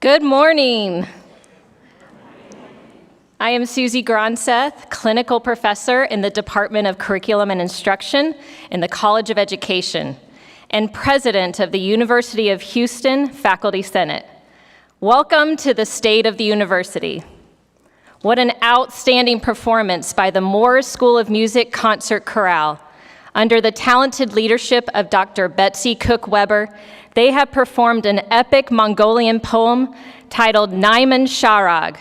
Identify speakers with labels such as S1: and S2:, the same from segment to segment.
S1: Good morning. I am Susie Gronseth, clinical professor in the Department of Curriculum and Instruction in the College of Education, and president of the University of Houston Faculty Senate. Welcome to the State of the University. What an outstanding performance by the Moore School of Music Concert Chorale. Under the talented leadership of Dr. Betsy Cook-Weber, they have performed an epic Mongolian poem titled Naiman Sharag,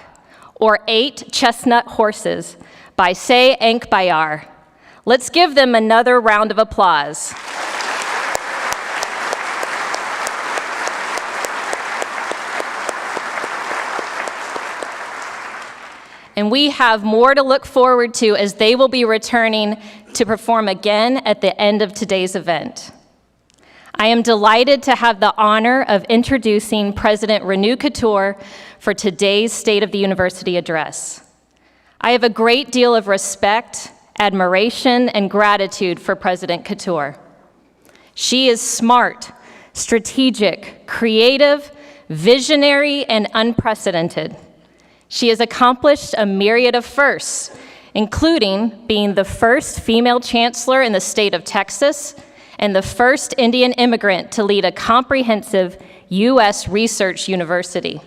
S1: or 8 Chestnut Horses, by Se Ankbayar. Let's give them another round of applause. And we have more to look forward to as they will be returning to perform again at the end of today's event. I am delighted to have the honor of introducing President Renu Khator for today's State of the University address. I have a great deal of respect, admiration, and gratitude for President Khator. She is smart, strategic, creative, visionary, and unprecedented. She has accomplished a myriad of firsts, including being the first female chancellor in the state of Texas and the first Indian immigrant to lead a comprehensive U.S. research university.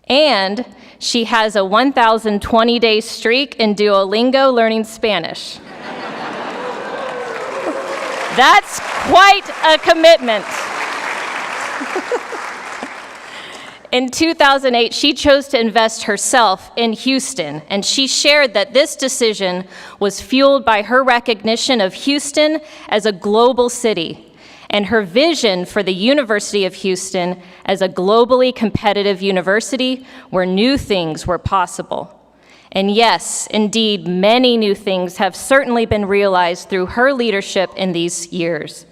S1: And she has a 1,020-day streak in Duolingo learning Spanish. That's quite a commitment. In 2008, she chose to invest herself in Houston, and she shared that this decision was fueled by her recognition of Houston as a global city and her vision for the University of Houston as a globally competitive university where new things were possible. And yes, indeed, many new things have certainly been realized through her leadership in these years.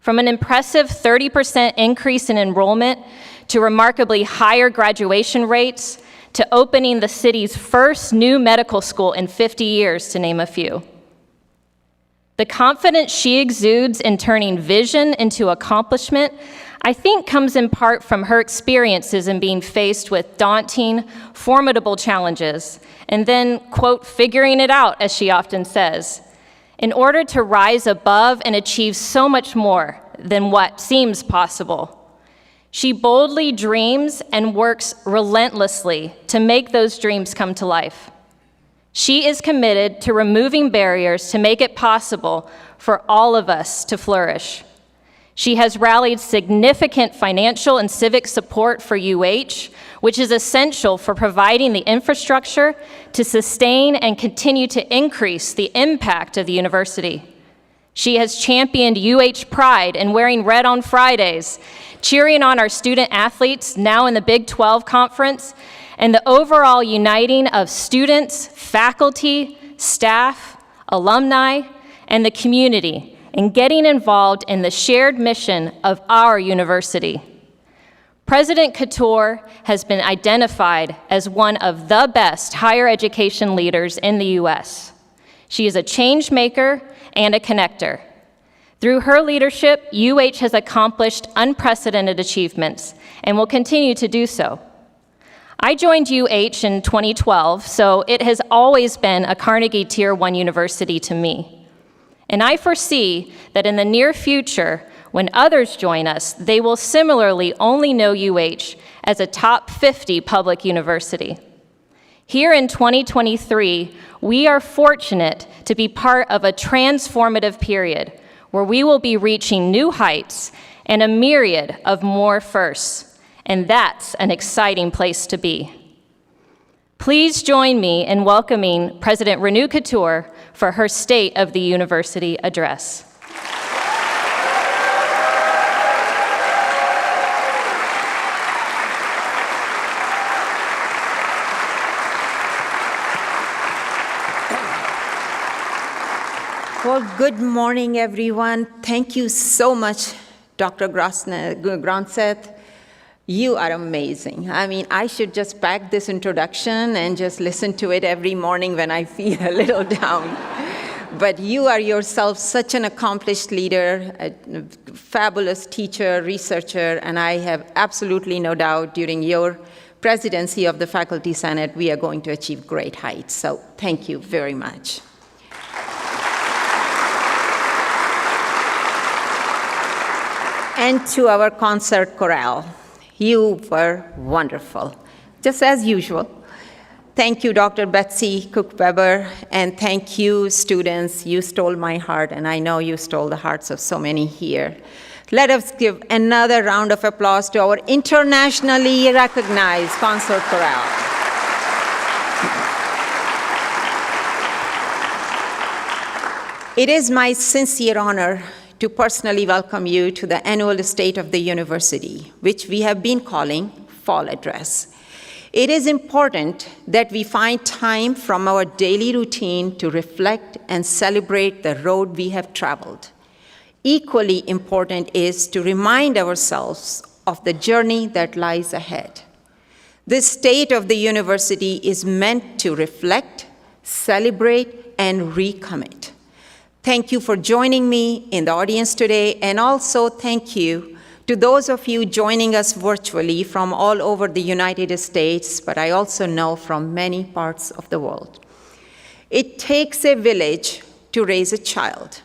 S1: From an impressive 30% increase in enrollment to remarkably higher graduation rates, to opening the city's first new medical school in 50 years, to name a few. The confidence she exudes in turning vision into accomplishment, I think comes in part from her experiences in being faced with daunting, formidable challenges, and then, quote, figuring it out, as she often says, in order to rise above and achieve so much more than what seems possible. She boldly dreams and works relentlessly to make those dreams come to life. She is committed to removing barriers to make it possible for all of us to flourish. She has rallied significant financial and civic support for UH, which is essential for providing the infrastructure to sustain and continue to increase the impact of the university. She has championed UH pride in wearing red on Fridays, cheering on our student athletes now in the Big 12 Conference, and the overall uniting of students, faculty, staff, alumni, and the community in getting involved in the shared mission of our university. President Couture has been identified as one of the best higher education leaders in the U.S. She is a change maker and a connector. Through her leadership, UH has accomplished unprecedented achievements and will continue to do so. I joined UH in 2012, so it has always been a Carnegie Tier 1 university to me. And I foresee that in the near future, when others join us, they will similarly only know UH as a top 50 public university. Here in 2023, we are fortunate to be part of a transformative period where we will be reaching new heights and a myriad of more firsts, and that's an exciting place to be. Please join me in welcoming President Renu Couture for her State of the University address.
S2: Well, good morning, everyone. Thank you so much, Dr. Gronseth. You are amazing. I mean, I should just pack this introduction and just listen to it every morning when I feel a little down. But you are yourself such an accomplished leader, a fabulous teacher, researcher, and I have absolutely no doubt during your presidency of the Faculty Senate, we are going to achieve great heights. So thank you very much. And to our concert chorale. You were wonderful, just as usual. Thank you, Dr. Betsy Cook-Weber, and thank you, students. You stole my heart, and I know you stole the hearts of so many here. Let us give another round of applause to our internationally recognized concert chorale. It is my sincere honor to personally welcome you to the annual State of the University, which we have been calling Fall Address. It is important that we find time from our daily routine to reflect and celebrate the road we have traveled. Equally important is to remind ourselves of the journey that lies ahead. This State of the University is meant to reflect, celebrate, and recommit. Thank you for joining me in the audience today, and also thank you to those of you joining us virtually from all over the United States, but I also know from many parts of the world. It takes a village to raise a child.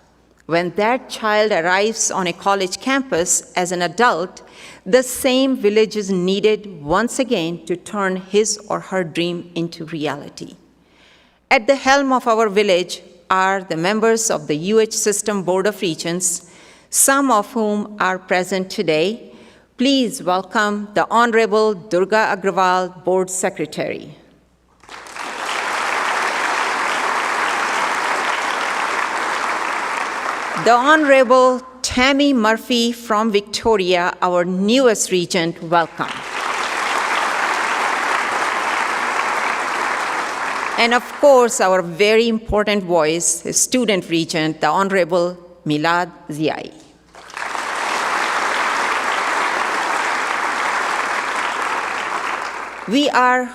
S2: When that child arrives on a college campus as an adult, the same village is needed once again to turn his or her dream into reality. At the helm of our village are the members of the UH System Board of Regents, some of whom are present today. Please welcome the Honorable Durga Agrawal, Board Secretary. The Honorable Tammy Murphy from Victoria, our newest regent, welcome. And of course, our very important voice, the student regent, the Honorable Milad Ziai. We are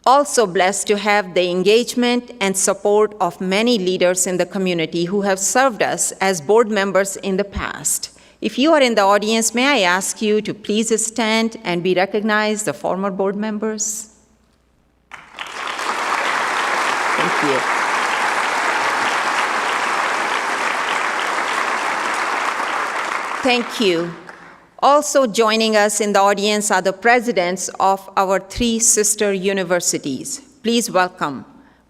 S2: also blessed to have the engagement and support of many leaders in the community who have served us as board members in the past. If you are in the audience, may I ask you to please stand and be recognized, the former board members? Thank you. Thank you. Also joining us in the audience are the presidents of our three sister universities. Please welcome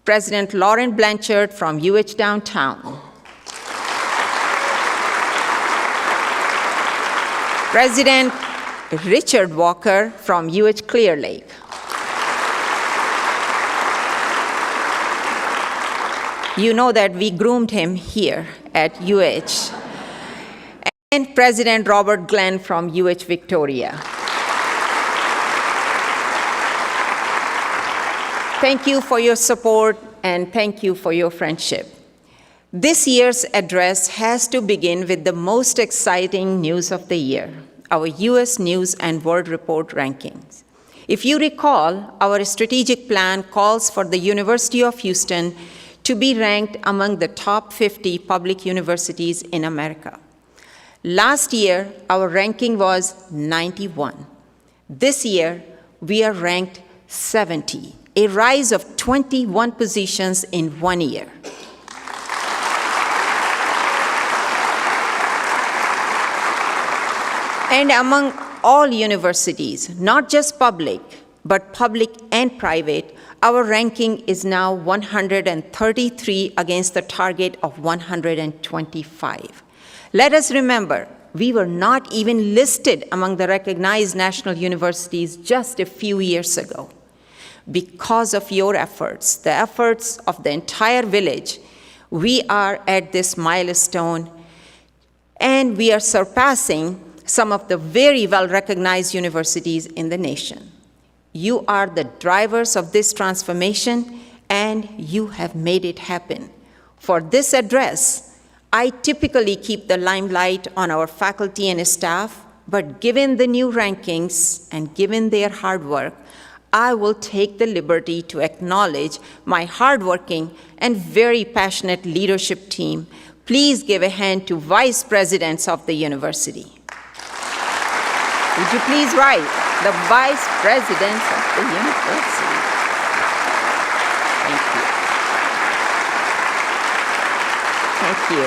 S2: President Lauren Blanchard from UH Downtown, President Richard Walker from UH Clear Lake, you know that we groomed him here at UH, and President Robert Glenn from UH Victoria. Thank you for your support and thank you for your friendship. This year's address has to begin with the most exciting news of the year, our US News and World Report rankings. If you recall, our strategic plan calls for the University of Houston to be ranked among the top 50 public universities in America. Last year, our ranking was 91. This year, we are ranked 70, a rise of 21 positions in 1 year. And among all universities, not just public, but public and private, our ranking is now 133 against the target of 125. Let us remember, we were not even listed among the recognized national universities just a few years ago. Because of your efforts, the efforts of the entire village, we are at this milestone, and we are surpassing some of the very well-recognized universities in the nation. You are the drivers of this transformation, and you have made it happen. For this address, I typically keep the limelight on our faculty and staff, but given the new rankings and given their hard work, I will take the liberty to acknowledge my hardworking and very passionate leadership team. Please give a hand to vice presidents of the university. Would you please write the vice presidents of the university? Thank you. Thank you.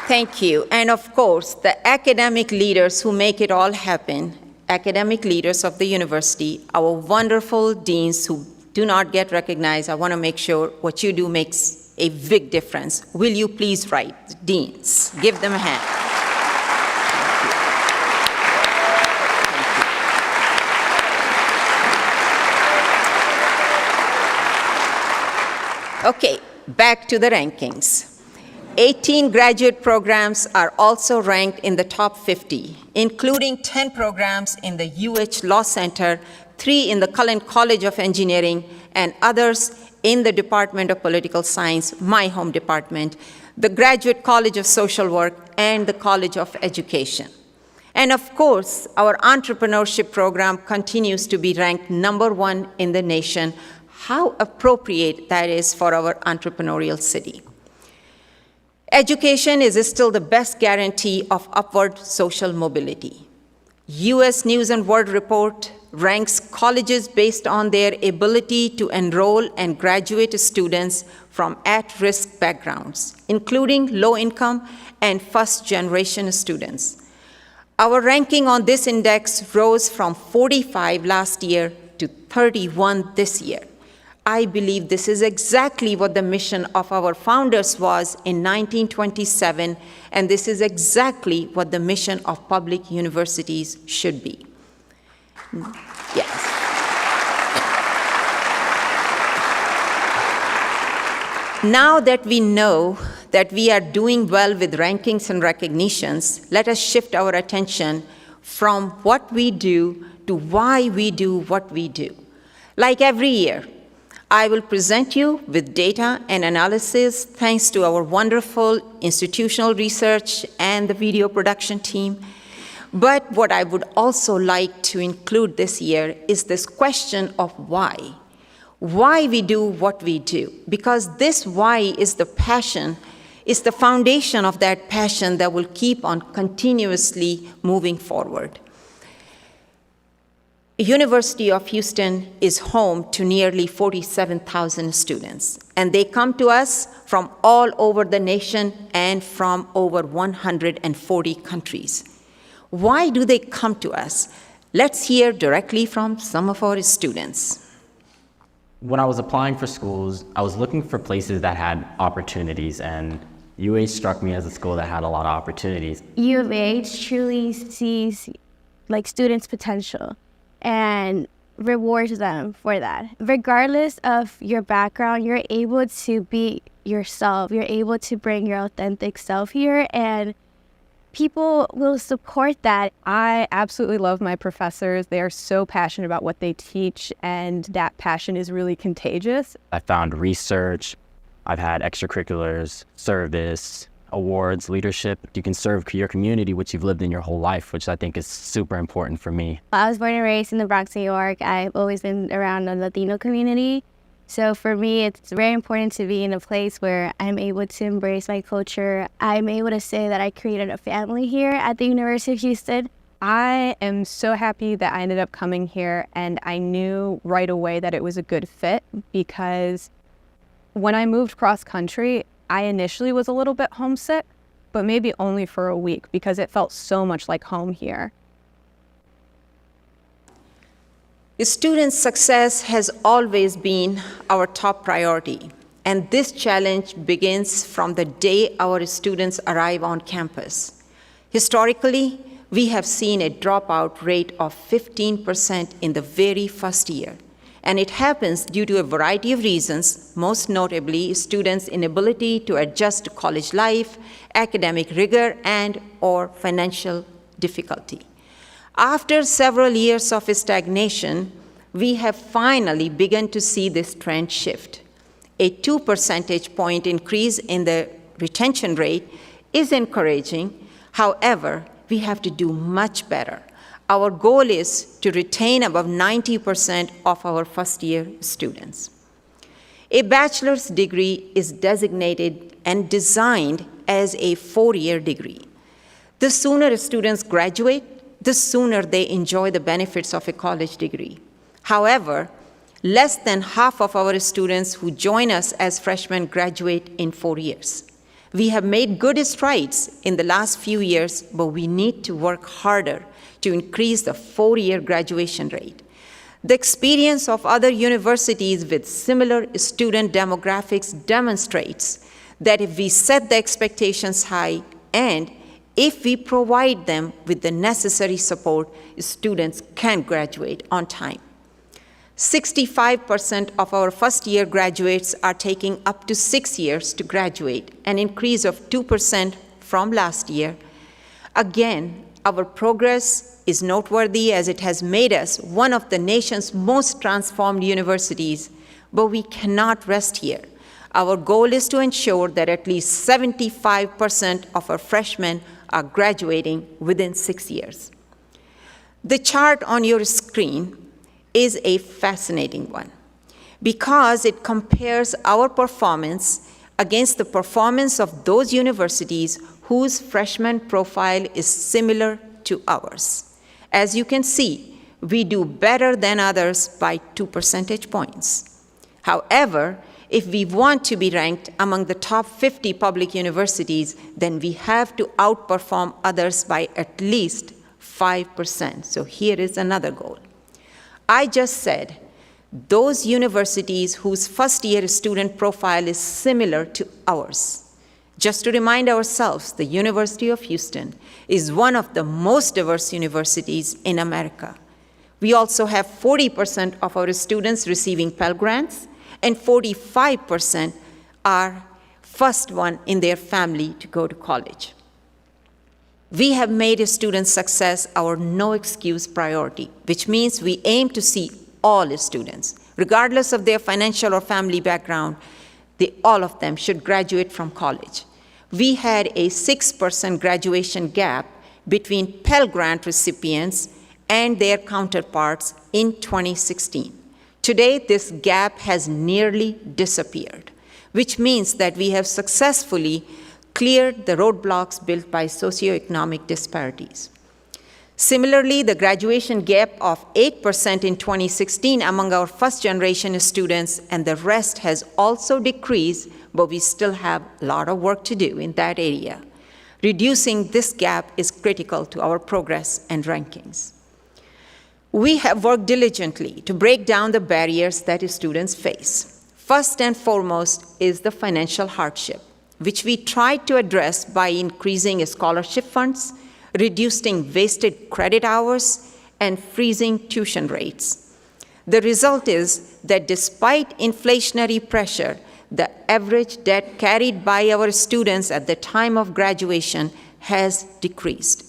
S2: Thank you. And of course, the academic leaders who make it all happen, academic leaders of the university, our wonderful deans who do not get recognized. I want to make sure what you do makes a big difference. Will you please write, deans? Give them a hand. Okay, back to the rankings. 18 graduate programs are also ranked in the top 50, including 10 programs in the UH Law Center, 3 in the Cullen College of Engineering, and others in the Department of Political Science, my home department, the Graduate College of Social Work, and the College of Education. And of course, our entrepreneurship program continues to be ranked #1 in the nation. How appropriate that is for our entrepreneurial city. Education is still the best guarantee of upward social mobility. US News and World Report ranks colleges based on their ability to enroll and graduate students from at-risk backgrounds, including low-income and first-generation students. Our ranking on this index rose from 45 last year to 31 this year. I believe this is exactly what the mission of our founders was in 1927, and this is exactly what the mission of public universities should be. Yes. Now that we know that we are doing well with rankings and recognitions, let us shift our attention from what we do to why we do what we do. Like every year, I will present you with data and analysis thanks to our wonderful institutional research and the video production team. But what I would also like to include this year is this question of why. Why we do what we do. Because this why is the passion, is the foundation of that passion that will keep on continuously moving forward. University of Houston is home to nearly 47,000 students, and they come to us from all over the nation and from over 140 countries. Why do they come to us? Let's hear directly from some of our students.
S3: When I was applying for schools, I was looking for places that had opportunities, and UH struck me as a school that had a lot of opportunities.
S4: U of H truly sees students' potential and rewards them for that. Regardless of your background, you're able to be yourself. You're able to bring your authentic self here, and people will support that.
S5: I absolutely love my professors. They are so passionate about what they teach, and that passion is really contagious.
S3: I found research, I've had extracurriculars, service, awards, leadership. You can serve your community, which you've lived in your whole life, which I think is super important for me.
S4: I was born and raised in the Bronx, New York. I've always been around the Latino community. So for me, it's very important to be in a place where I'm able to embrace my culture. I'm able to say that I created a family here at the University of Houston.
S5: I am so happy that I ended up coming here, and I knew right away that it was a good fit, because when I moved cross country, I initially was a little bit homesick, but maybe only for a week, because it felt so much like home here.
S2: Student success has always been our top priority, and this challenge begins from the day our students arrive on campus. Historically, we have seen a dropout rate of 15% in the very first year, and it happens due to a variety of reasons, most notably students' inability to adjust to college life, academic rigor, and/or financial difficulty. After several years of stagnation, we have finally begun to see this trend shift. A 2 percentage point increase in the retention rate is encouraging. However, we have to do much better. Our goal is to retain above 90% of our first-year students. A bachelor's degree is designated and designed as a 4-year degree. The sooner students graduate, the sooner they enjoy the benefits of a college degree. However, less than half of our students who join us as freshmen graduate in 4 years. We have made good strides in the last few years, but we need to work harder to increase the 4-year graduation rate. The experience of other universities with similar student demographics demonstrates that if we set the expectations high and if we provide them with the necessary support, students can graduate on time. 65% of our first-year graduates are taking up to 6 years to graduate, an increase of 2% from last year. Again, our progress is noteworthy as it has made us one of the nation's most transformed universities, but we cannot rest here. Our goal is to ensure that at least 75% of our freshmen are graduating within 6 years. The chart on your screen is a fascinating one because it compares our performance against the performance of those universities whose freshman profile is similar to ours. As you can see, we do better than others by 2 percentage points. However, if we want to be ranked among the top 50 public universities, then we have to outperform others by at least 5%. So here is another goal. I just said those universities whose first-year student profile is similar to ours. Just to remind ourselves, the University of Houston is one of the most diverse universities in America. We also have 40% of our students receiving Pell Grants, and 45% are first one in their family to go to college. We have made student success our no-excuse priority, which means we aim to see all students, regardless of their financial or family background, all of them should graduate from college. We had a 6% graduation gap between Pell Grant recipients and their counterparts in 2016. Today, this gap has nearly disappeared, which means that we have successfully cleared the roadblocks built by socioeconomic disparities. Similarly, the graduation gap of 8% in 2016 among our first-generation students, and the rest has also decreased, but we still have a lot of work to do in that area. Reducing this gap is critical to our progress and rankings. We have worked diligently to break down the barriers that students face. First and foremost is the financial hardship, which we tried to address by increasing scholarship funds, reducing wasted credit hours, and freezing tuition rates. The result is that despite inflationary pressure, the average debt carried by our students at the time of graduation has decreased.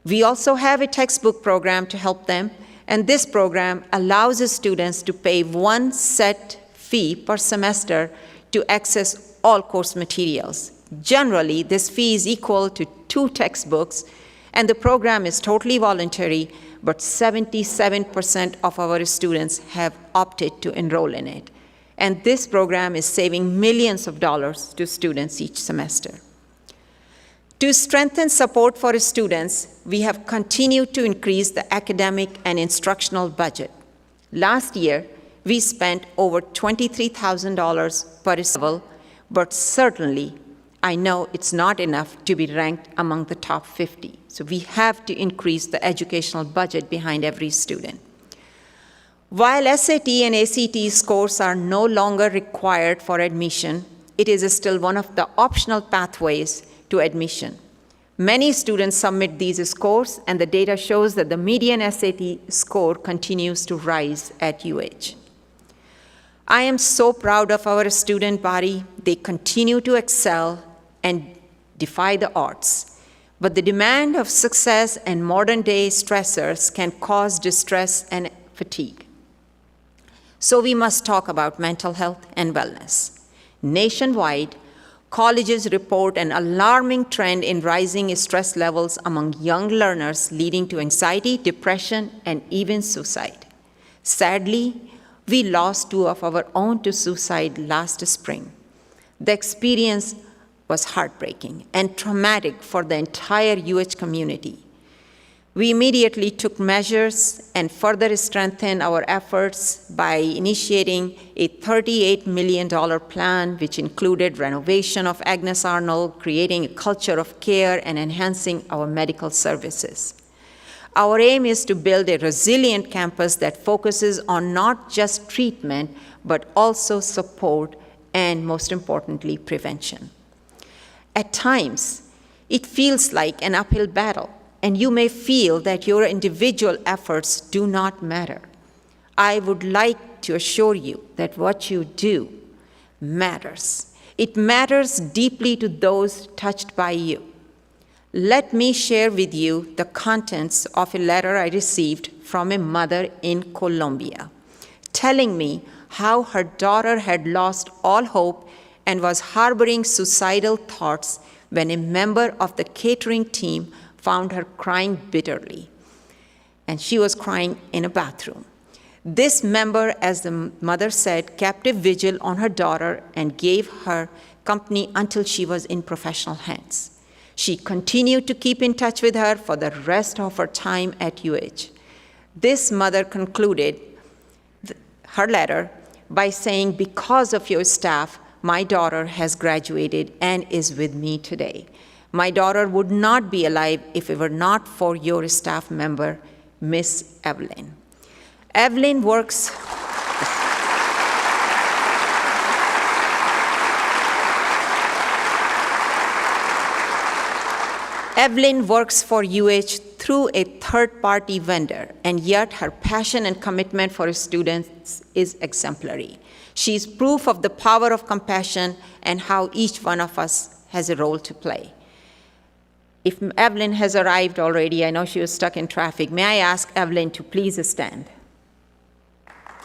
S2: We also have a textbook program to help them, and this program allows students to pay one set fee per semester to access all course materials. Generally, this fee is equal to 2 textbooks, and the program is totally voluntary, but 77% of our students have opted to enroll in it. And this program is saving millions of dollars to students each semester. To strengthen support for students, we have continued to increase the academic and instructional budget. Last year, we spent over $23,000 per level, but certainly, I know it's not enough to be ranked among the top 50. So we have to increase the educational budget behind every student. While SAT and ACT scores are no longer required for admission, it is still one of the optional pathways to admission. Many students submit these scores, and the data shows that the median SAT score continues to rise at UH. I am so proud of our student body. They continue to excel and defy the odds. But the demand of success and modern-day stressors can cause distress and fatigue. So we must talk about mental health and wellness. Nationwide, colleges report an alarming trend in rising stress levels among young learners, leading to anxiety, depression, and even suicide. Sadly, we lost 2 of our own to suicide last spring. The experience was heartbreaking and traumatic for the entire UH community. We immediately took measures and further strengthened our efforts by initiating a $38 million plan, which included renovation of Agnes Arnold, creating a culture of care, and enhancing our medical services. Our aim is to build a resilient campus that focuses on not just treatment, but also support and, most importantly, prevention. At times, it feels like an uphill battle, and you may feel that your individual efforts do not matter. I would like to assure you that what you do matters. It matters deeply to those touched by you. Let me share with you the contents of a letter I received from a mother in Colombia, telling me how her daughter had lost all hope and was harboring suicidal thoughts when a member of the catering team found her crying bitterly. And she was crying in a bathroom. This member, as the mother said, kept a vigil on her daughter and gave her company until she was in professional hands. She continued to keep in touch with her for the rest of her time at UH. This mother concluded her letter by saying, "Because of your staff, my daughter has graduated and is with me today. My daughter would not be alive if it were not for your staff member, Miss Evelyn." Evelyn works for UH through a third-party vendor, and yet her passion and commitment for her students is exemplary. She is proof of the power of compassion and how each one of us has a role to play. If Evelyn has arrived already, I know she was stuck in traffic. May I ask Evelyn to please stand?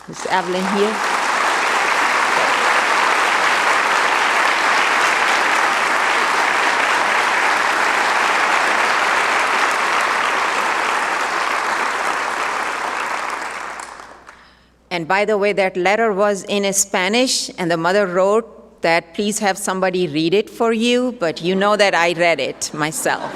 S2: Is Evelyn here? And by the way, that letter was in Spanish, and the mother wrote, that please have somebody read it for you, but you know that I read it myself.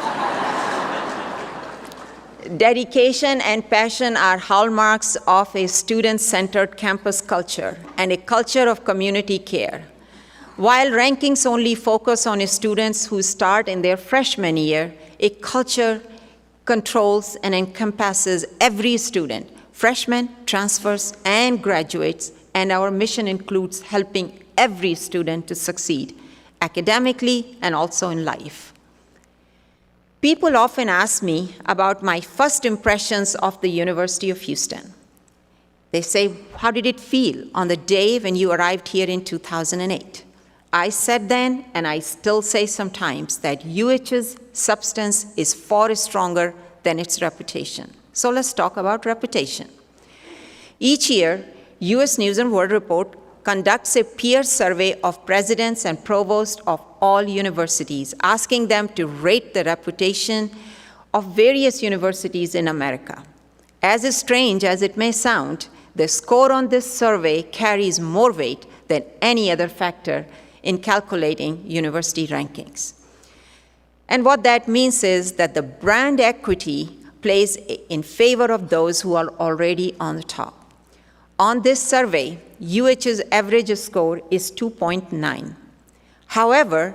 S2: Dedication and passion are hallmarks of a student-centered campus culture and a culture of community care. While rankings only focus on students who start in their freshman year, a culture controls and encompasses every student, freshmen, transfers, and graduates, and our mission includes helping every student to succeed academically and also in life. People often ask me about my first impressions of the University of Houston. They say, how did it feel on the day when you arrived here in 2008? I said then, and I still say sometimes, that UH's substance is far stronger than its reputation. So let's talk about reputation. Each year, US News and World Report conducts a peer survey of presidents and provosts of all universities, asking them to rate the reputation of various universities in America. As strange as it may sound, the score on this survey carries more weight than any other factor in calculating university rankings. And what that means is that the brand equity plays in favor of those who are already on the top. On this survey, UH's average score is 2.9. However,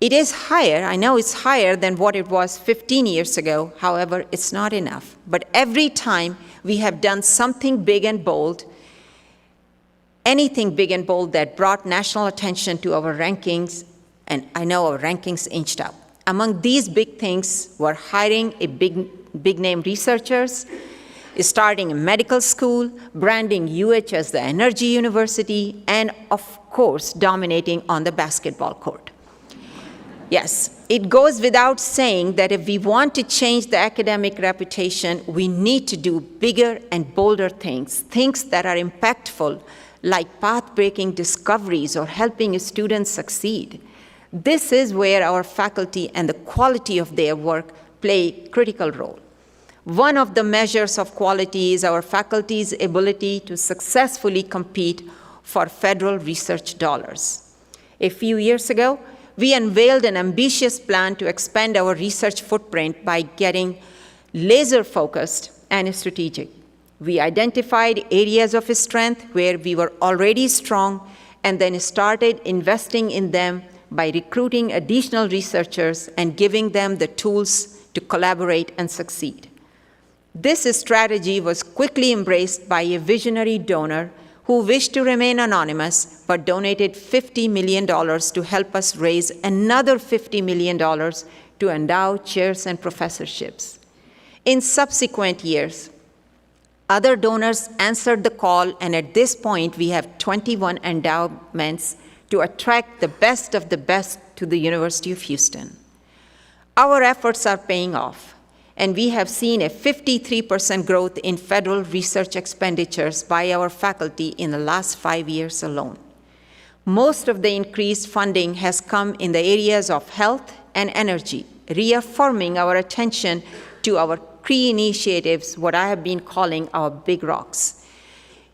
S2: it is higher, I know it's higher than what it was 15 years ago. However, it's not enough. But every time we have done something big and bold, anything big and bold that brought national attention to our rankings, and I know our rankings inched up. Among these big things were hiring a big-name researchers, starting a medical school, branding UH as the energy university, and of course, dominating on the basketball court. Yes, it goes without saying that if we want to change the academic reputation, we need to do bigger and bolder things that are impactful, like path-breaking discoveries or helping students succeed. This is where our faculty and the quality of their work play a critical role. One of the measures of quality is our faculty's ability to successfully compete for federal research dollars. A few years ago, we unveiled an ambitious plan to expand our research footprint by getting laser-focused and strategic. We identified areas of strength where we were already strong and then started investing in them by recruiting additional researchers and giving them the tools to collaborate and succeed. This strategy was quickly embraced by a visionary donor who wished to remain anonymous but donated $50 million to help us raise another $50 million to endow chairs and professorships. In subsequent years, other donors answered the call, and at this point, we have 21 endowments to attract the best of the best to the University of Houston. Our efforts are paying off, and we have seen a 53% growth in federal research expenditures by our faculty in the last 5 years alone. Most of the increased funding has come in the areas of health and energy, reaffirming our attention to our key initiatives, what I have been calling our big rocks.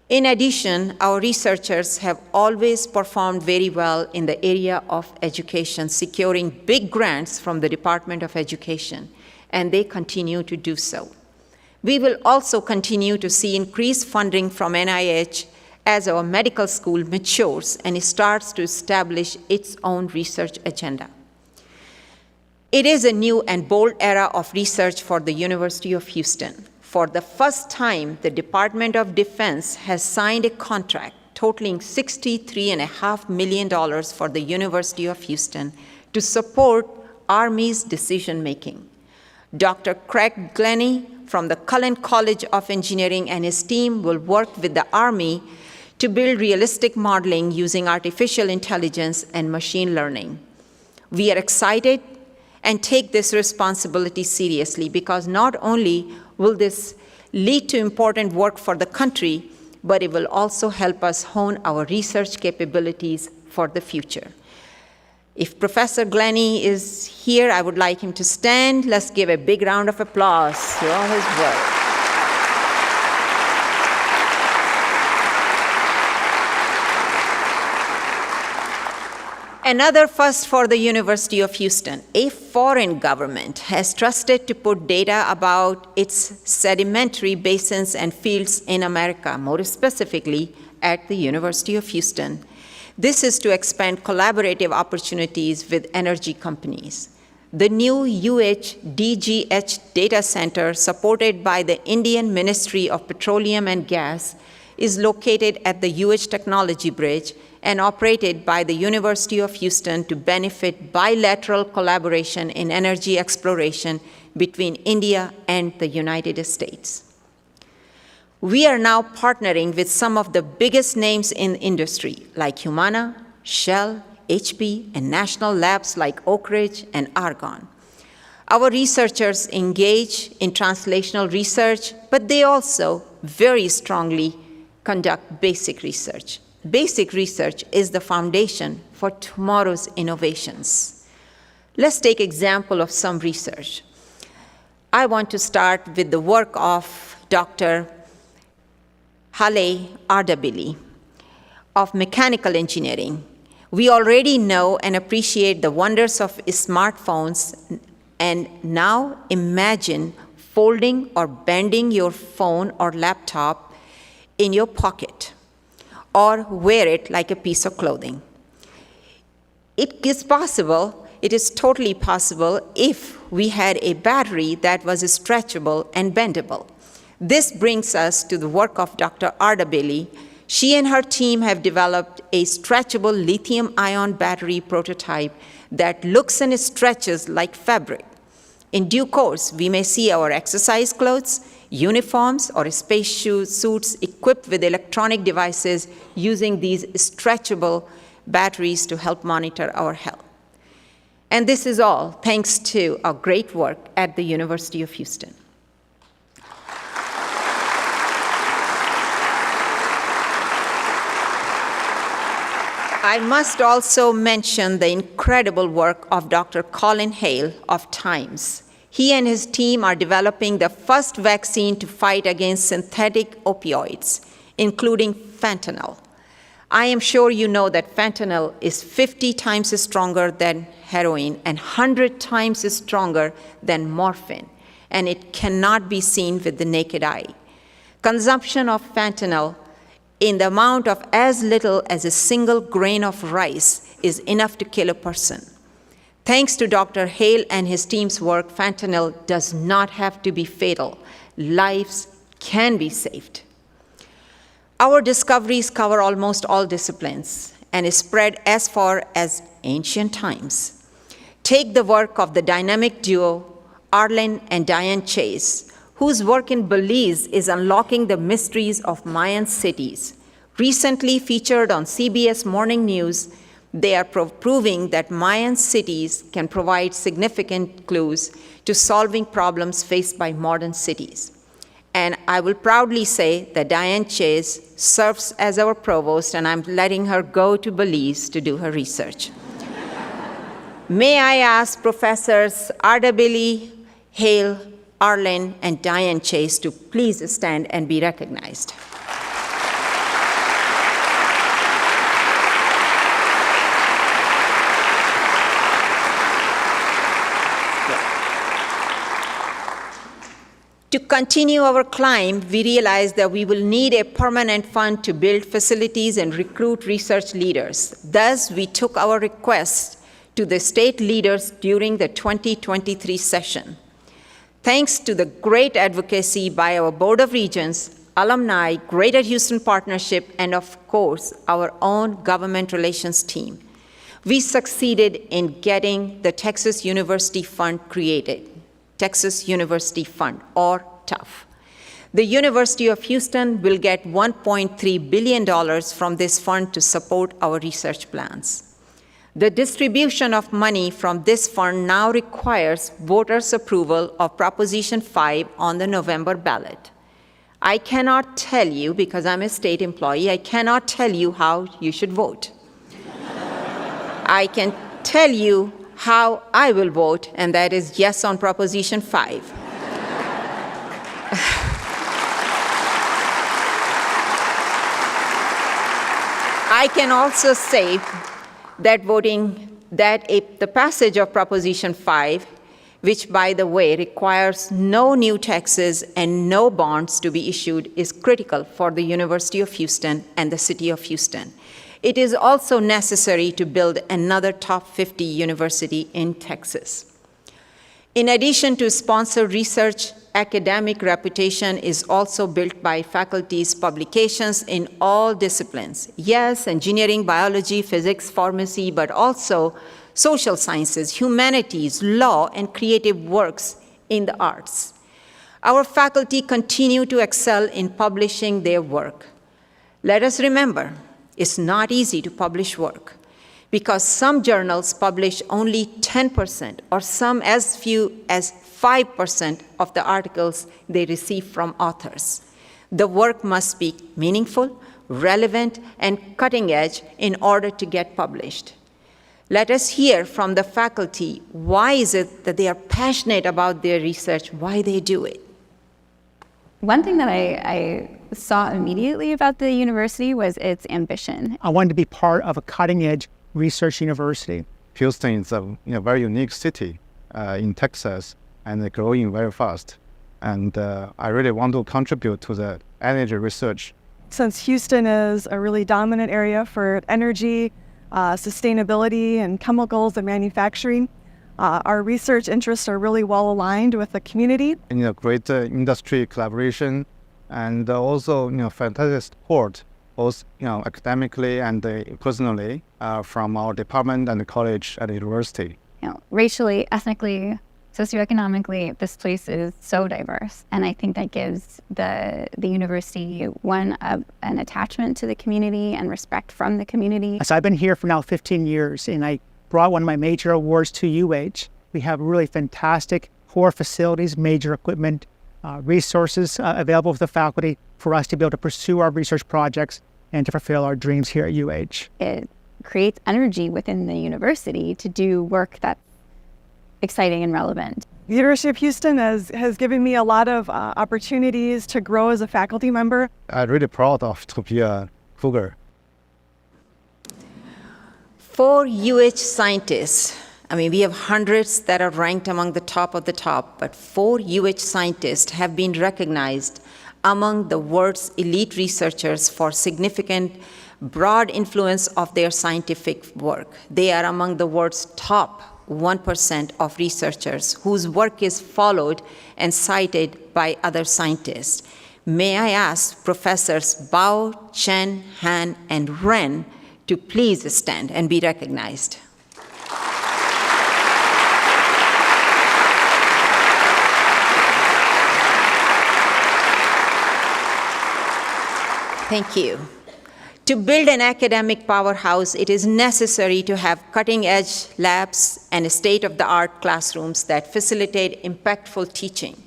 S2: In addition, our researchers have always performed very well in the area of education, securing big grants from the Department of Education, and they continue to do so. We will also continue to see increased funding from NIH as our medical school matures and starts to establish its own research agenda. It is a new and bold era of research for the University of Houston. For the first time, the Department of Defense has signed a contract totaling $63.5 million for the University of Houston to support Army's decision-making. Dr. Craig Glennie from the Cullen College of Engineering and his team will work with the Army to build realistic modeling using artificial intelligence and machine learning. We are excited and take this responsibility seriously because not only will this lead to important work for the country, but it will also help us hone our research capabilities for the future. If Professor Glennie is here, I would like him to stand. Let's give a big round of applause to all his work. Another first for the University of Houston. A foreign government has trusted to put data about its sedimentary basins and fields in America, more specifically at the University of Houston. This is to expand collaborative opportunities with energy companies. The new UHDGH data center, supported by the Indian Ministry of Petroleum and Gas, is located at the UH Technology Bridge and operated by the University of Houston to benefit bilateral collaboration in energy exploration between India and the United States. We are now partnering with some of the biggest names in industry, like Humana, Shell, HP, and national labs like Oak Ridge and Argonne. Our researchers engage in translational research, but they also very strongly conduct basic research. Basic research is the foundation for tomorrow's innovations. Let's take example of some research. I want to start with the work of Dr. Hale Ardabili of mechanical engineering. We already know and appreciate the wonders of smartphones, and now imagine folding or bending your phone or laptop in your pocket, or wear it like a piece of clothing. It is possible, it is totally possible if we had a battery that was stretchable and bendable. This brings us to the work of Dr. Ardabili. She and her team have developed a stretchable lithium-ion battery prototype that looks and stretches like fabric. In due course, we may see our exercise clothes, uniforms, or space suits equipped with electronic devices using these stretchable batteries to help monitor our health. And this is all thanks to our great work at the University of Houston. I must also mention the incredible work of Dr. Colin Hale of Times. He and his team are developing the first vaccine to fight against synthetic opioids, including fentanyl. I am sure you know that fentanyl is 50 times stronger than heroin and 100 times stronger than morphine, and it cannot be seen with the naked eye. Consumption of fentanyl in the amount of as little as a single grain of rice is enough to kill a person. Thanks to Dr. Hale and his team's work, fentanyl does not have to be fatal. Lives can be saved. Our discoveries cover almost all disciplines and is spread as far as ancient times. Take the work of the dynamic duo, Arlen and Diane Chase, whose work in Belize is unlocking the mysteries of Mayan cities. Recently featured on CBS Morning News, they are proving that Mayan cities can provide significant clues to solving problems faced by modern cities. And I will proudly say that Diane Chase serves as our provost, and I'm letting her go to Belize to do her research. May I ask Professors Ardabili, Hale, Arlen, and Diane Chase to please stand and be recognized. To continue our climb, we realized that we will need a permanent fund to build facilities and recruit research leaders. Thus, we took our request to the state leaders during the 2023 session. Thanks to the great advocacy by our Board of Regents, Alumni, Greater Houston Partnership, and of course, our own government relations team, we succeeded in getting the Texas University Fund created. Texas University Fund, or TUF. The University of Houston will get $1.3 billion from this fund to support our research plans. The distribution of money from this fund now requires voters' approval of Proposition 5 on the November ballot. I cannot tell you, because I'm a state employee, I cannot tell you how you should vote. I can tell you how I will vote, and that is yes on Proposition 5. I can also say the passage of Proposition 5, which, by the way, requires no new taxes and no bonds to be issued, is critical for the University of Houston and the City of Houston. It is also necessary to build another top 50 university in Texas. In addition to sponsored research, academic reputation is also built by faculty's publications in all disciplines. Yes, engineering, biology, physics, pharmacy, but also social sciences, humanities, law, and creative works in the arts. Our faculty continue to excel in publishing their work. Let us remember, it's not easy to publish work, because some journals publish only 10% or some as few as 5% of the articles they receive from authors. The work must be meaningful, relevant, and cutting edge in order to get published. Let us hear from the faculty why is it that they are passionate about their research, why they do it.
S6: One thing that I saw immediately about the university was its ambition.
S7: I wanted to be part of a cutting-edge research university.
S8: Houston is a very unique city in Texas and growing very fast. And I really want to contribute to the energy research.
S9: Since Houston is a really dominant area for energy, sustainability, and chemicals and manufacturing, our research interests are really well aligned with the community.
S8: And great industry collaboration, and also fantastic support, both academically and personally, from our department and the college and the university.
S6: Racially, ethnically, socioeconomically, this place is so diverse, and I think that gives the university an attachment to the community and respect from the community.
S7: So I've been here for now 15 years, and I brought one of my major awards to UH. We have really fantastic core facilities, major equipment, resources available for the faculty for us to be able to pursue our research projects and to fulfill our dreams here at UH.
S6: It creates energy within the university to do work that's exciting and relevant.
S9: The University of Houston has given me a lot of opportunities to grow as a faculty member.
S8: I'm really proud to be a Cougar.
S2: For UH scientists, we have hundreds that are ranked among the top of the top, but 4 UH scientists have been recognized among the world's elite researchers for significant, broad influence of their scientific work. They are among the world's top 1% of researchers whose work is followed and cited by other scientists. May I ask Professors Bao, Chen, Han, and Ren to please stand and be recognized. Thank you. To build an academic powerhouse, it is necessary to have cutting-edge labs and state-of-the-art classrooms that facilitate impactful teaching.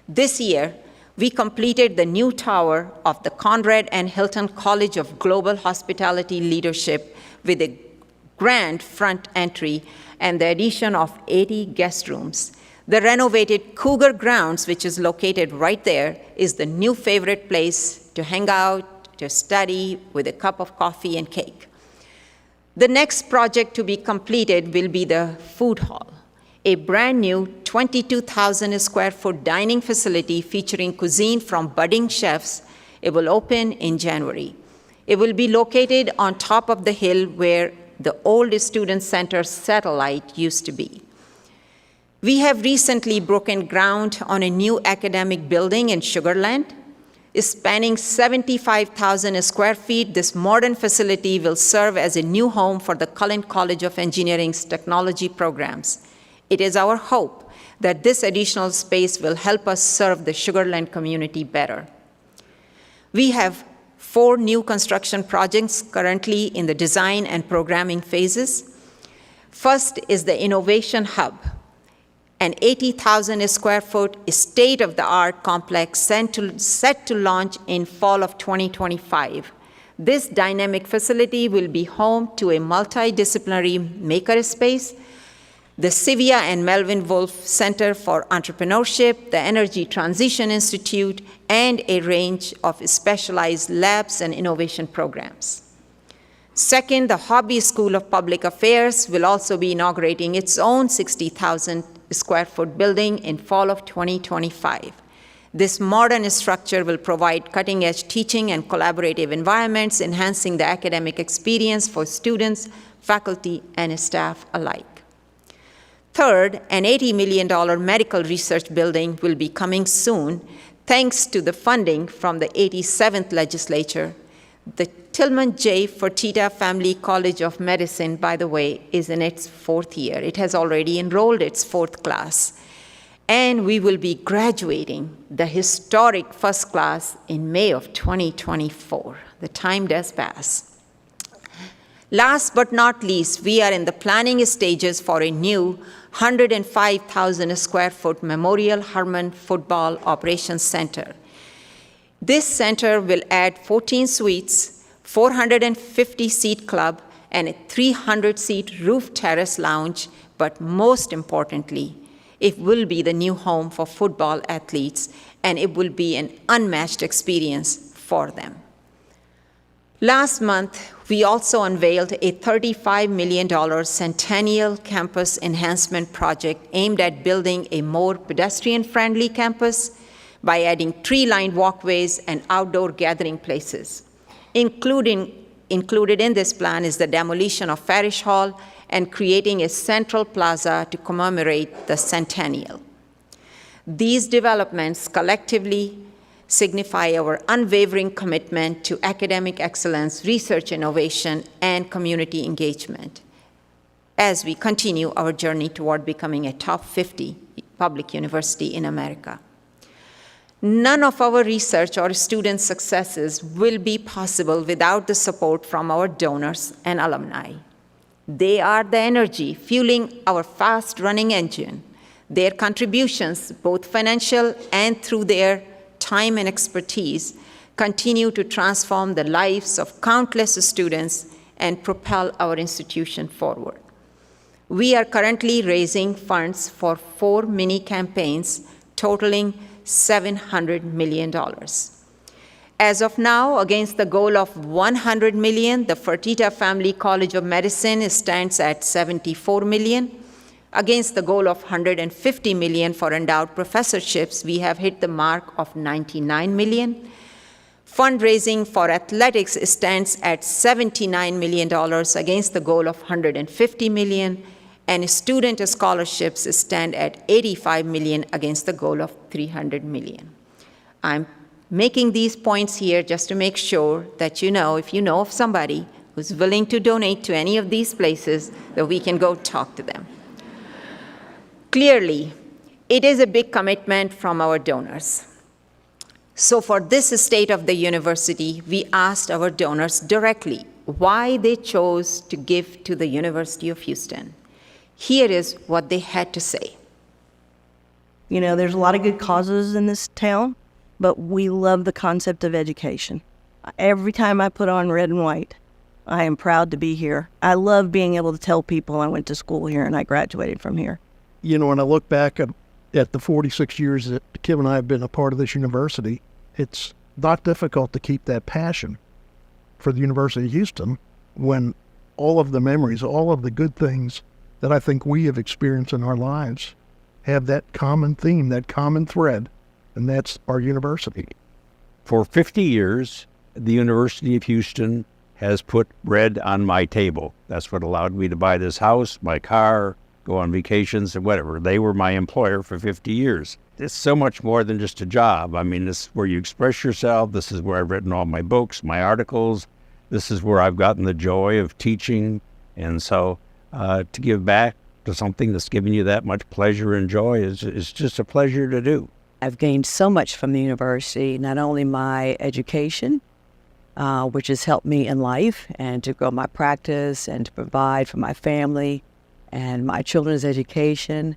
S2: This year, we completed the new tower of the Conrad and Hilton College of Global Hospitality Leadership with a grand front entry and the addition of 80 guest rooms. The renovated Cougar Grounds, which is located right there, is the new favorite place to hang out, to study with a cup of coffee and cake. The next project to be completed will be the food hall, a brand new 22,000 square foot dining facility featuring cuisine from budding chefs. It will open in January. It will be located on top of the hill where the old Student Center satellite used to be. We have recently broken ground on a new academic building in Sugar Land. Spanning 75,000 square feet, this modern facility will serve as a new home for the Cullen College of Engineering's technology programs. It is our hope that this additional space will help us serve the Sugar Land community better. We have 4 new construction projects currently in the design and programming phases. First is the Innovation Hub, an 80,000 square foot state-of-the-art complex set to launch in fall of 2025. This dynamic facility will be home to a multidisciplinary makerspace, the Sivia and Melvin Wolf Center for Entrepreneurship, the Energy Transition Institute, and a range of specialized labs and innovation programs. Second, the Hobby School of Public Affairs will also be inaugurating its own 60,000 square foot building in fall of 2025. This modern structure will provide cutting-edge teaching and collaborative environments, enhancing the academic experience for students, faculty, and staff alike. Third, an $80 million medical research building will be coming soon, thanks to the funding from the 87th legislature. The Tillman J. Fertitta Family College of Medicine, by the way, is in its 4th year. It has already enrolled its 4th class. And we will be graduating the historic first class in May of 2024. The time does pass. Last but not least, we are in the planning stages for a new 105,000 square foot Memorial Hermann Football Operations Center. This center will add 14 suites, 450-seat club, and a 300-seat roof terrace lounge, but most importantly, it will be the new home for football athletes, and it will be an unmatched experience for them. Last month, we also unveiled a $35 million Centennial Campus Enhancement Project aimed at building a more pedestrian-friendly campus by adding tree-lined walkways and outdoor gathering places. Included in this plan is the demolition of Farish Hall and creating a central plaza to commemorate the centennial. These developments collectively signify our unwavering commitment to academic excellence, research innovation, and community engagement as we continue our journey toward becoming a top 50 public university in America. None of our research or student successes will be possible without the support from our donors and alumni. They are the energy fueling our fast-running engine. Their contributions, both financial and through their time and expertise, continue to transform the lives of countless students and propel our institution forward. We are currently raising funds for 4 mini campaigns totaling $700 million. As of now, against the goal of $100 million, the Fertitta Family College of Medicine stands at $74 million. Against the goal of $150 million for endowed professorships, we have hit the mark of $99 million. Fundraising for athletics stands at $79 million against the goal of $150 million, and student scholarships stand at $85 million against the goal of $300 million. I'm making these points here just to make sure that you know, if you know of somebody who's willing to donate to any of these places, that we can go talk to them. Clearly, it is a big commitment from our donors. So for this state of the university, we asked our donors directly why they chose to give to the University of Houston. Here is what they had to say.
S10: You know, there's a lot of good causes in this town, but we love the concept of education. Every time I put on red and white, I am proud to be here. I love being able to tell people I went to school here and I graduated from here.
S11: You know, when I look back at the 46 years that Kim and I have been a part of this university, it's not difficult to keep that passion for the University of Houston when all of the memories, all of the good things that I think we have experienced in our lives have that common theme, that common thread, and that's our university.
S12: For 50 years, the University of Houston has put bread on my table. That's what allowed me to buy this house, my car, go on vacations and whatever. They were my employer for 50 years. It's so much more than just a job. I mean, this is where you express yourself. This is where I've written all my books, my articles. This is where I've gotten the joy of teaching. And so to give back to something that's given you that much pleasure and joy is just a pleasure to do.
S10: I've gained so much from the university, not only my education, which has helped me in life and to grow my practice and to provide for my family and my children's education,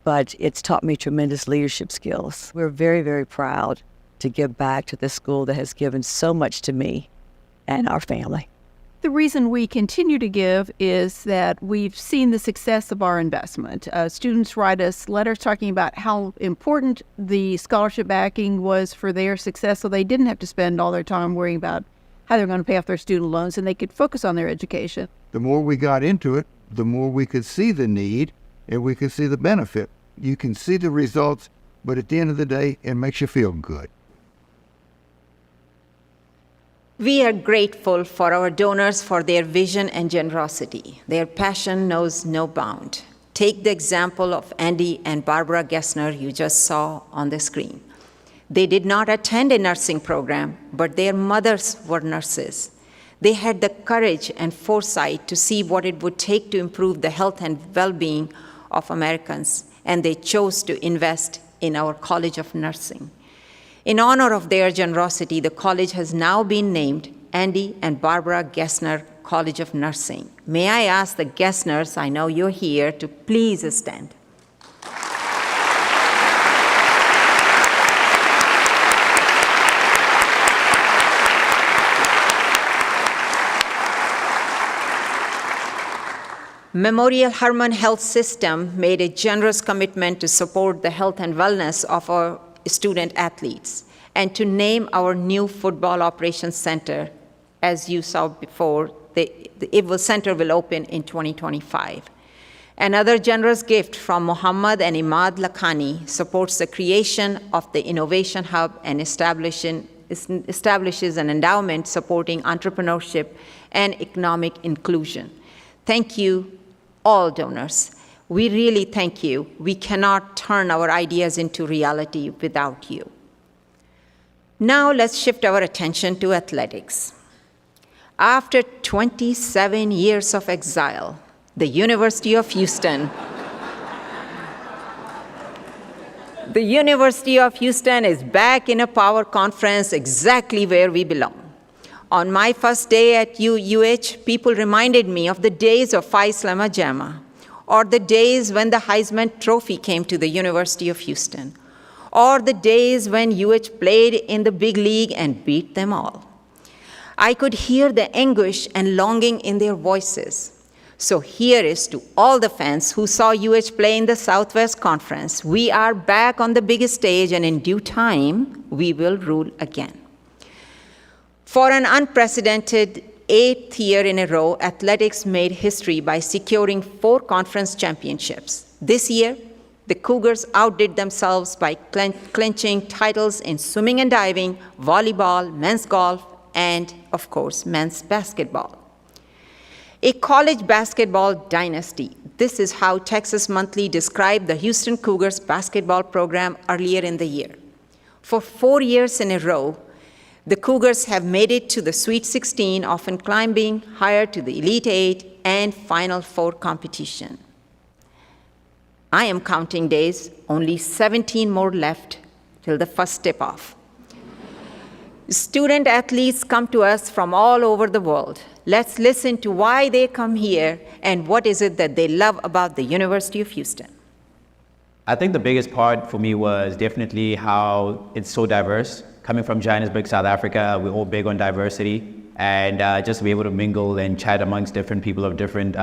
S10: but it's taught me tremendous leadership skills. We're very, very proud to give back to this school that has given so much to me and our family.
S13: The reason we continue to give is that we've seen the success of our investment. Students write us letters talking about how important the scholarship backing was for their success, so they didn't have to spend all their time worrying about how they're going to pay off their student loans, and they could focus on their education.
S14: The more we got into it, the more we could see the need and we could see the benefit. You can see the results, but at the end of the day, it makes you feel good.
S2: We are grateful for our donors for their vision and generosity. Their passion knows no bound. Take the example of Andy and Barbara Gessner you just saw on the screen. They did not attend a nursing program, but their mothers were nurses. They had the courage and foresight to see what it would take to improve the health and well-being of Americans, and they chose to invest in our College of Nursing. In honor of their generosity, the college has now been named Andy and Barbara Gessner College of Nursing. May I ask the Gessners, I know you're here, to please stand. Memorial Hermann Health System made a generous commitment to support the health and wellness of our student athletes and to name our new football operations center. As you saw before, the center will open in 2025. Another generous gift from Mohammed and Imad Lakhani supports the creation of the Innovation Hub and establishes an endowment supporting entrepreneurship and economic inclusion. Thank you, all donors. We really thank you. We cannot turn our ideas into reality without you. Now let's shift our attention to athletics. After 27 years of exile, the University of Houston is back in a power conference exactly where we belong. On my first day at UH, people reminded me of the days of Phi Slama Jama, or the days when the Heisman Trophy came to the University of Houston, or the days when UH played in the big league and beat them all. I could hear the anguish and longing in their voices. So here is to all the fans who saw UH play in the Southwest Conference. We are back on the biggest stage, and in due time, we will rule again. For an unprecedented 8th year in a row, athletics made history by securing 4 conference championships. This year, the Cougars outdid themselves by clinching titles in swimming and diving, volleyball, men's golf, and, of course, men's basketball. A college basketball dynasty. This is how Texas Monthly described the Houston Cougars basketball program earlier in the year. For 4 years in a row, the Cougars have made it to the Sweet 16, often climbing higher to the Elite 8 and Final Four competition. I am counting days, only 17 more left till the first tip-off. Student athletes come to us from all over the world. Let's listen to why they come here and what is it that they love about the University of Houston.
S15: I think the biggest part for me was definitely how it's so diverse. Coming from Johannesburg, South Africa, we're all big on diversity, and just to be able to mingle and chat amongst different people of different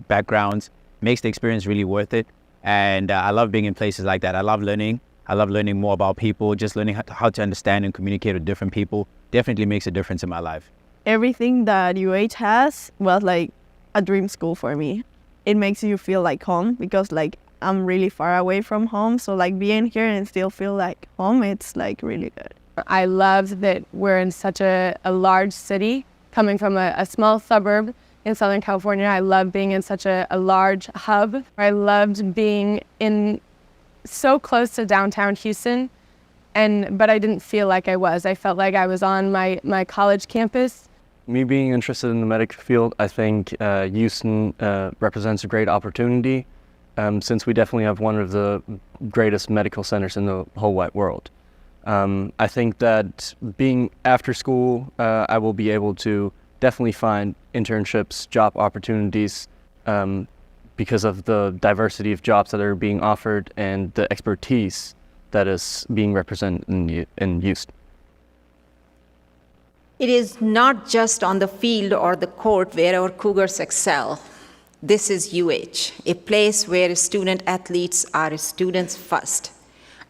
S15: backgrounds makes the experience really worth it. And I love being in places like that. I love learning more about people, just learning how to understand and communicate with different people definitely makes a difference in my life.
S9: Everything that UH has was like a dream school for me. It makes you feel like home because like I'm really far away from home. So like being here and still feel like home, it's like really good.
S5: I love that we're in such a large city, coming from a small suburb in Southern California. I love being in such a large hub. I loved being in so close to downtown Houston, but I didn't feel like I was. I felt like I was on my college campus.
S16: Me being interested in the medical field, I think Houston represents a great opportunity since we definitely have one of the greatest medical centers in the whole wide world. I think that being after school, I will be able to definitely find internships, job opportunities, because of the diversity of jobs that are being offered and the expertise that is being represented in Houston.
S2: It is not just on the field or the court where our Cougars excel. This is UH, a place where student athletes are students first.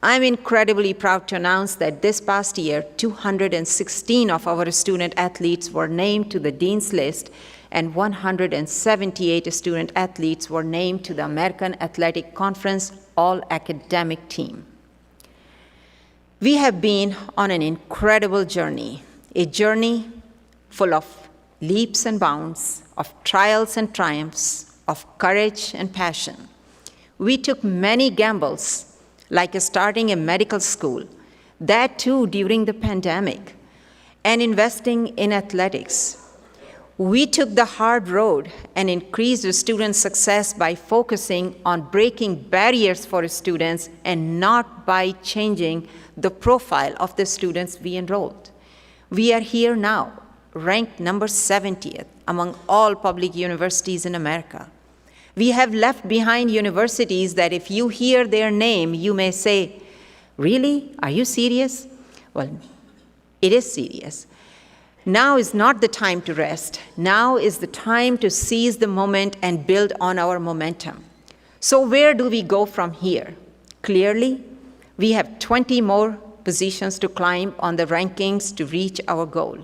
S2: I'm incredibly proud to announce that this past year, 216 of our student athletes were named to the Dean's List, and 178 student athletes were named to the American Athletic Conference All-Academic Team. We have been on an incredible journey, a journey full of leaps and bounds, of trials and triumphs, of courage and passion. We took many gambles, like starting a medical school, that too during the pandemic, and investing in athletics. We took the hard road and increased student success by focusing on breaking barriers for students and not by changing the profile of the students we enrolled. We are here now, ranked number 70th among all public universities in America. We have left behind universities that if you hear their name, you may say, "Really? Are you serious?" Well, it is serious. Now is not the time to rest. Now is the time to seize the moment and build on our momentum. So where do we go from here? Clearly, we have 20 more positions to climb on the rankings to reach our goal.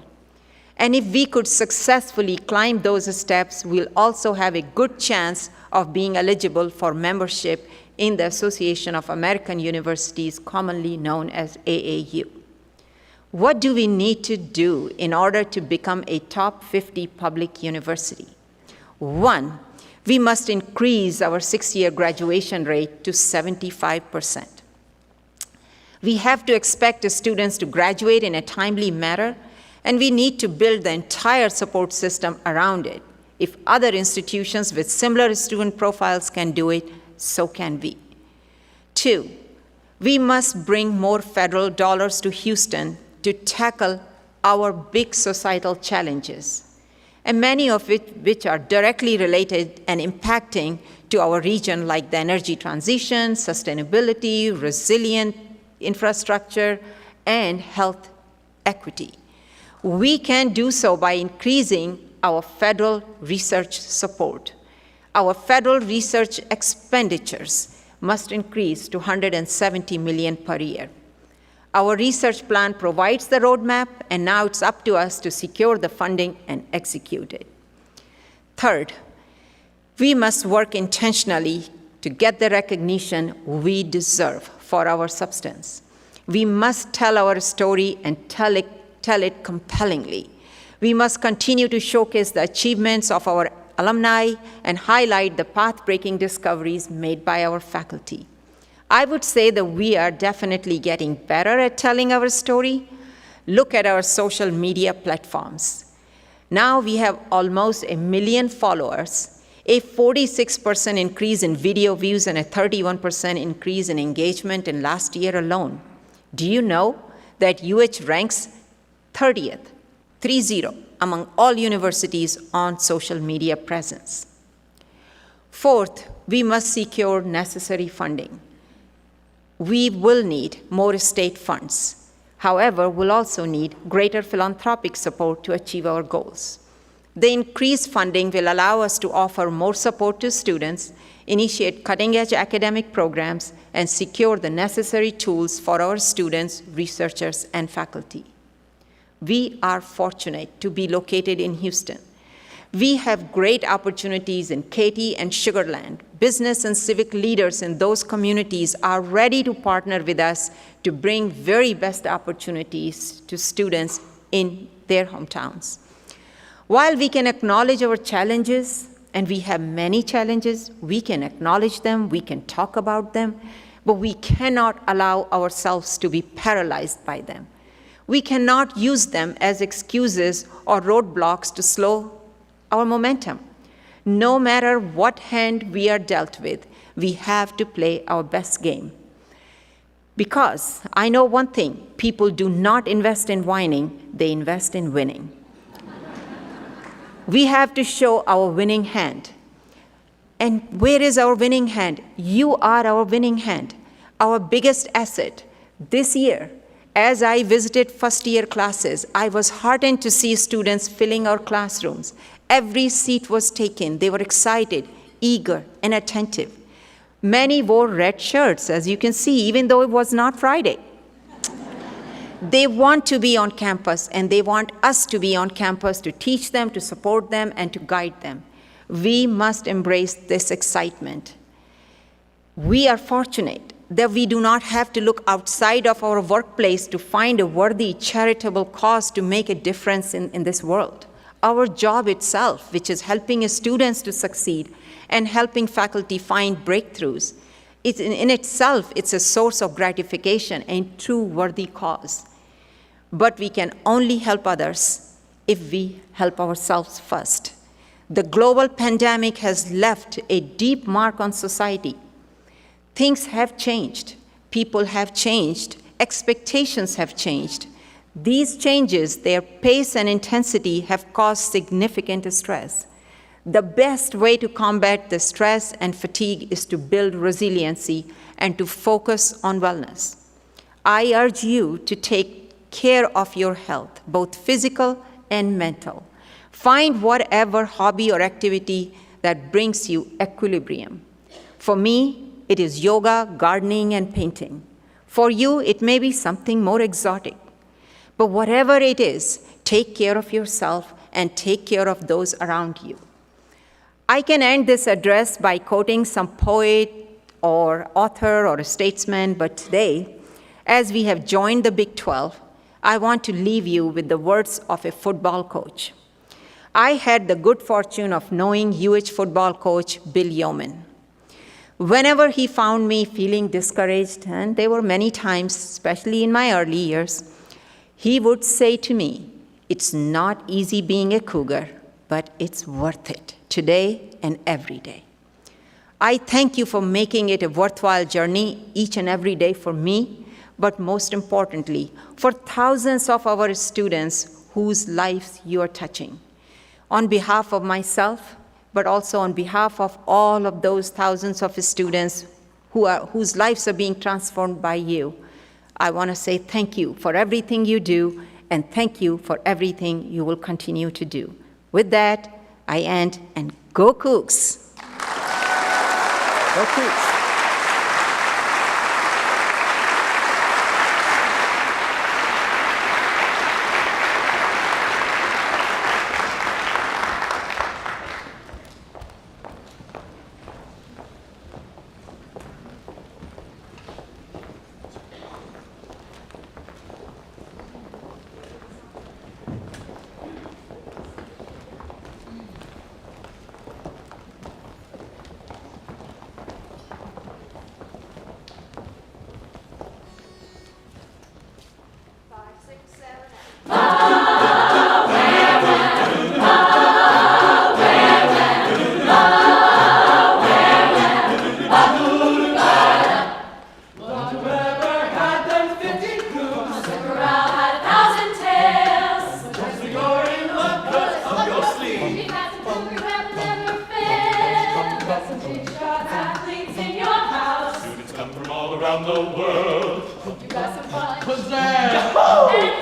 S2: And if we could successfully climb those steps, we'll also have a good chance of being eligible for membership in the Association of American Universities, commonly known as AAU. What do we need to do in order to become a top 50 public university? One, we must increase our 6-year graduation rate to 75%. We have to expect students to graduate in a timely manner, and we need to build the entire support system around it. If other institutions with similar student profiles can do it, so can we. Two, we must bring more federal dollars to Houston to tackle our big societal challenges, and many of which are directly related and impacting to our region, like the energy transition, sustainability, resilient infrastructure, and health equity. We can do so by increasing our federal research support. Our federal research expenditures must increase to $170 million per year. Our research plan provides the roadmap, and now it's up to us to secure the funding and execute it. Third, we must work intentionally to get the recognition we deserve for our substance. We must tell our story and tell it compellingly. We must continue to showcase the achievements of our alumni and highlight the path-breaking discoveries made by our faculty. I would say that we are definitely getting better at telling our story. Look at our social media platforms. Now we have almost 1 million followers, a 46% increase in video views, and a 31% increase in engagement in last year alone. Do you know that UH ranks 30th, 30, among all universities on social media presence? Fourth, we must secure necessary funding. We will need more state funds. However, we'll also need greater philanthropic support to achieve our goals. The increased funding will allow us to offer more support to students, initiate cutting-edge academic programs, and secure the necessary tools for our students, researchers, and faculty. We are fortunate to be located in Houston. We have great opportunities in Katy and Sugar Land. Business and civic leaders in those communities are ready to partner with us to bring very best opportunities to students in their hometowns. While we can acknowledge our challenges, and we have many challenges, we can acknowledge them, we can talk about them, but we cannot allow ourselves to be paralyzed by them. We cannot use them as excuses or roadblocks to slow our momentum. No matter what hand we are dealt with, we have to play our best game. Because I know one thing, people do not invest in whining, they invest in winning. We have to show our winning hand. And where is our winning hand? You are our winning hand, our biggest asset. This year, as I visited first-year classes, I was heartened to see students filling our classrooms. Every seat was taken. They were excited, eager, and attentive. Many wore red shirts, as you can see, even though it was not Friday. They want to be on campus, and they want us to be on campus to teach them, to support them, and to guide them. We must embrace this excitement. We are fortunate that we do not have to look outside of our workplace to find a worthy charitable cause to make a difference in this world. Our job itself, which is helping students to succeed and helping faculty find breakthroughs, in itself, it's a source of gratification and true worthy cause. But we can only help others if we help ourselves first. The global pandemic has left a deep mark on society. Things have changed. People have changed. Expectations have changed. These changes, their pace and intensity, have caused significant stress. The best way to combat the stress and fatigue is to build resiliency and to focus on wellness. I urge you to take care of your health, both physical and mental. Find whatever hobby or activity that brings you equilibrium. For me, it is yoga, gardening, and painting. For you, it may be something more exotic. But whatever it is, take care of yourself and take care of those around you. I can end this address by quoting some poet or author or a statesman, but today, as we have joined the Big 12, I want to leave you with the words of a football coach. I had the good fortune of knowing UH football coach Bill Yeoman. Whenever he found me feeling discouraged, and there were many times, especially in my early years, he would say to me, "It's not easy being a Cougar, but it's worth it today and every day." I thank you for making it a worthwhile journey each and every day for me, but most importantly, for thousands of our students whose lives you are touching. On behalf of myself, but also on behalf of all of those thousands of students whose lives are being transformed by you, I want to say thank you for everything you do, and thank you for everything you will continue to do. With that, I end, and go Cougs! Go Cougs!
S17: Around the world. You got some fun. Pizzazz.